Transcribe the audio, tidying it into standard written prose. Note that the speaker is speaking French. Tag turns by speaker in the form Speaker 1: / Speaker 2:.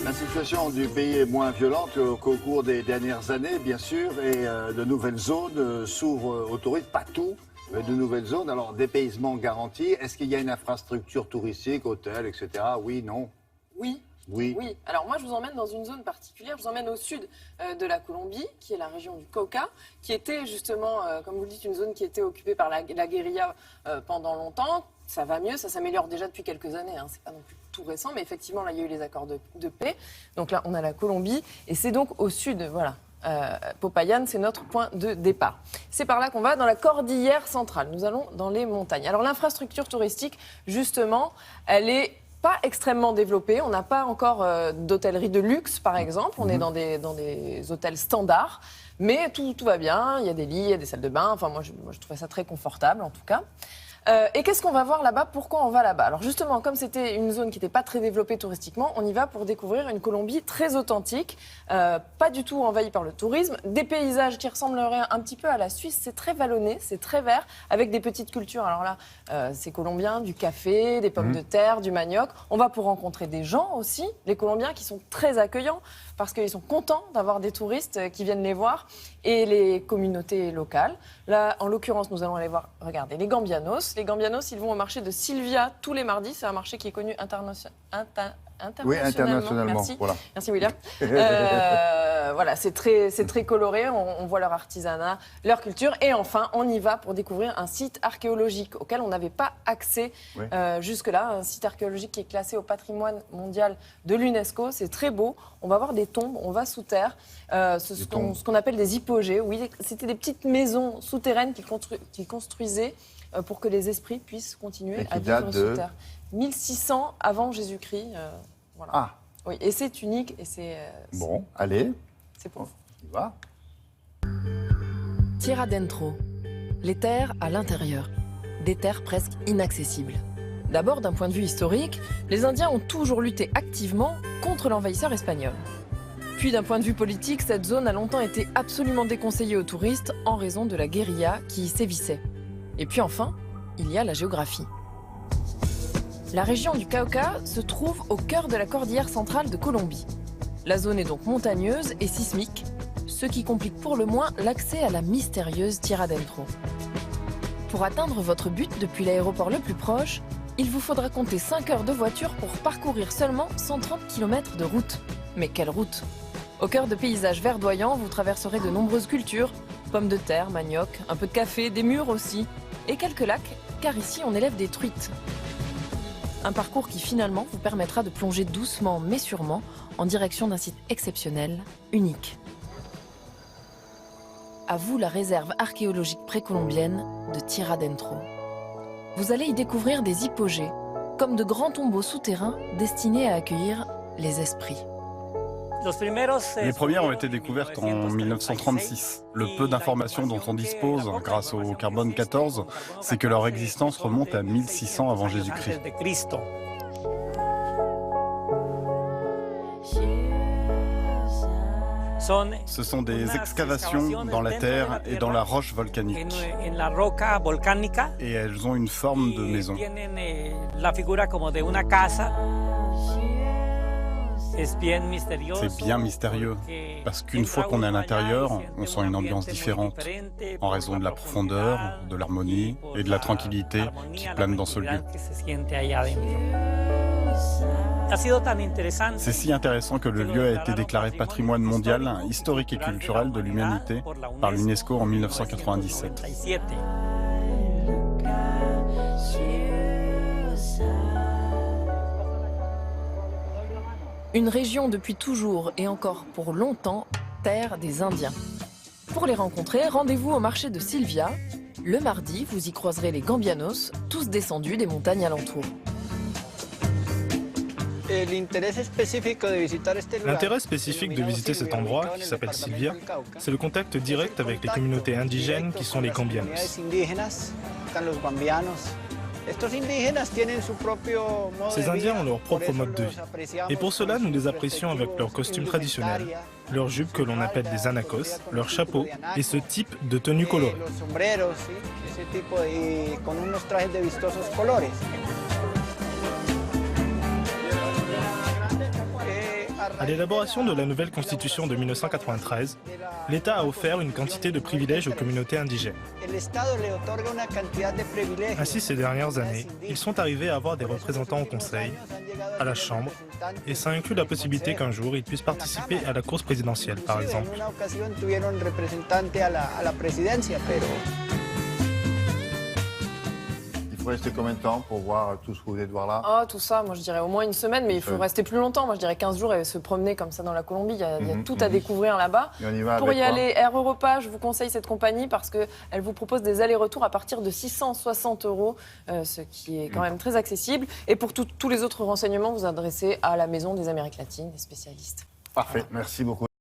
Speaker 1: La situation du pays est moins violente qu'au cours des dernières années, bien sûr, et de nouvelles zones s'ouvrent aux touristes, pas tout, mais de nouvelles zones. Alors, dépaysement garanti, est-ce qu'il y a une infrastructure touristique, hôtels, etc. Oui, non?
Speaker 2: Oui.
Speaker 1: Oui.
Speaker 2: Oui. Alors moi, je vous emmène dans une zone particulière. Je vous emmène au sud de la Colombie, qui est la région du Cauca, qui était justement, comme vous le dites, une zone qui était occupée par la guérilla pendant longtemps. Ça va mieux, ça s'améliore déjà depuis quelques années. Hein. C'est pas non plus tout récent, mais effectivement, là, il y a eu les accords de paix. Donc là, on a la Colombie, et c'est donc au sud, voilà. Popayán, c'est notre point de départ. C'est par là qu'on va dans la cordillère centrale. Nous allons dans les montagnes. Alors l'infrastructure touristique, justement, elle est pas extrêmement développée. On n'a pas encore d'hôtellerie de luxe, par exemple. On est dans des hôtels standards. Mais tout va bien. Il y a des lits, il y a des salles de bain. Enfin, moi, je trouvais ça très confortable, en tout cas. Et qu'est-ce qu'on va voir là-bas? Pourquoi on va là-bas? Alors justement, comme c'était une zone qui n'était pas très développée touristiquement, on y va pour découvrir une Colombie très authentique, pas du tout envahie par le tourisme, des paysages qui ressembleraient un petit peu à la Suisse, c'est très vallonné, c'est très vert, avec des petites cultures. Alors là, c'est colombien, du café, des pommes de terre, du manioc. On va pour rencontrer des gens aussi, les Colombiens qui sont très accueillants, parce qu'ils sont contents d'avoir des touristes qui viennent les voir, et les communautés locales. Là, en l'occurrence, nous allons aller voir, regardez, les Gambianos. Les Gambianos, ils vont au marché de Silvia tous les mardis. C'est un marché qui est connu internationalement.
Speaker 1: Oui, internationalement.
Speaker 2: Merci,
Speaker 1: voilà.
Speaker 2: merci William. Voilà, c'est très coloré. On voit leur artisanat, leur culture. Et enfin, on y va pour découvrir un site archéologique auquel on n'avait pas accès jusque-là. Un site archéologique qui est classé au patrimoine mondial de l'UNESCO. C'est très beau. On va voir des tombes, on va sous terre. Ce qu'on appelle des hypogées. Oui, c'était des petites maisons souterraines qu'ils construisaient pour que les esprits puissent continuer à vivre sous terre. 1600 avant Jésus-Christ. Voilà.
Speaker 1: Ah.
Speaker 2: Oui, et c'est unique et c'est.
Speaker 1: Bon, allez.
Speaker 2: C'est pour vous.
Speaker 1: On y va.
Speaker 3: Tierra Dentro, les terres à l'intérieur, des terres presque inaccessibles. D'abord, d'un point de vue historique, les Indiens ont toujours lutté activement contre l'envahisseur espagnol. Puis d'un point de vue politique, cette zone a longtemps été absolument déconseillée aux touristes en raison de la guérilla qui y sévissait. Et puis enfin, il y a la géographie. La région du Cauca se trouve au cœur de la cordillère centrale de Colombie. La zone est donc montagneuse et sismique, ce qui complique pour le moins l'accès à la mystérieuse Tierra Dentro. Pour atteindre votre but depuis l'aéroport le plus proche, il vous faudra compter 5 heures de voiture pour parcourir seulement 130 km de route. Mais quelle route! Au cœur de paysages verdoyants, vous traverserez de nombreuses cultures, pommes de terre, manioc, un peu de café, des murs aussi, et quelques lacs, car ici on élève des truites. Un parcours qui finalement vous permettra de plonger doucement mais sûrement en direction d'un site exceptionnel, unique. À vous la réserve archéologique précolombienne de Tierra Dentro. Vous allez y découvrir des hypogées, comme de grands tombeaux souterrains destinés à accueillir les esprits.
Speaker 4: Les premières ont été découvertes en 1936. Le peu d'informations dont on dispose, grâce au carbone 14, c'est que leur existence remonte à 1600 avant Jésus-Christ. Ce sont des excavations dans la terre et dans la roche volcanique. Et elles ont une forme de maison. C'est bien mystérieux, parce qu'une fois qu'on est à l'intérieur, on sent une ambiance différente, en raison de la profondeur, de l'harmonie et de la tranquillité qui planent dans ce lieu. C'est si intéressant que le lieu a été déclaré patrimoine mondial, historique et culturel de l'humanité par l'UNESCO en 1997.
Speaker 3: Une région depuis toujours et encore pour longtemps, terre des Indiens. Pour les rencontrer, rendez-vous au marché de Silvia. Le mardi, vous y croiserez les Gambianos, tous descendus des montagnes alentours.
Speaker 5: L'intérêt spécifique de visiter cet endroit, qui s'appelle Silvia, c'est le contact direct avec les communautés indigènes qui sont les Gambianos. Ces Indiens ont leur propre mode de vie. Et pour cela, nous les apprécions avec leurs costumes traditionnels, leurs jupes que l'on appelle des anacos, leurs chapeaux et ce type de tenue colorée. À l'élaboration de la nouvelle constitution de 1993, l'État a offert une quantité de privilèges aux communautés indigènes. Ainsi, ces dernières années, ils sont arrivés à avoir des représentants au Conseil, à la Chambre, et ça inclut la possibilité qu'un jour ils puissent participer à la course présidentielle, par exemple.
Speaker 1: Il faut rester combien de temps pour voir tout ce que vous venez de voir là?
Speaker 2: Ah, tout ça, moi je dirais au moins une semaine, mais il faut rester plus longtemps. Moi je dirais 15 jours et se promener comme ça dans la Colombie. Il y a tout à découvrir là-bas.
Speaker 1: Et on y va
Speaker 2: Pour
Speaker 1: avec
Speaker 2: y
Speaker 1: quoi?
Speaker 2: aller, Air Europa, je vous conseille cette compagnie parce qu'elle vous propose des allers-retours à partir de 660 €, ce qui est quand même très accessible. Et pour tous les autres renseignements, vous adressez à la Maison des Amériques latines, des spécialistes.
Speaker 1: Parfait, merci beaucoup.